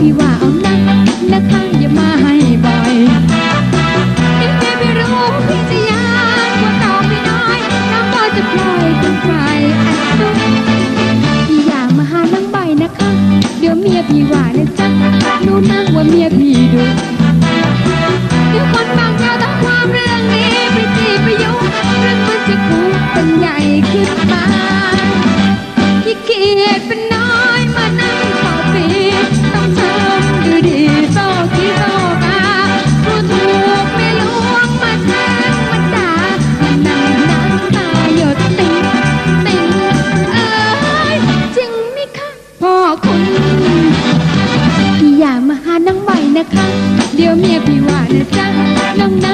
พี่ว่าเอานักนะคะอย่ามาให้บ่อยยิ่งพี่รู้พี่จะยากกว่าตอบไม่น้อยน้องก็จะปล่อยคุณไปอัดพี่อย่ามาหานั่งใบนะคะเดี๋ยวเมียพี่ว่านะจ๊ะรู้นักว่าเมียพี่ดุเดี๋ยวคนบางแนวต้องความเรื่องนี้ไปจีบไปยุ่งเรื่องมันจะกูเป็นใหญ่ขึ้นมาขี้เกียจเป็นน้อยมานั่งเฝ้าปีต้องทำดูดีโตขี้โตมาผู้ถูกไม่ลวงมาแทงมาด่ามานั่งน้ำตาหยดติ่งติ่งเอ้ยจริงไหมคะพ่อคุณพี่อย่ามาหานั่งใหม่นะคะเดี๋ยวเมียพี่ว่านะจ๊ะน้องนะ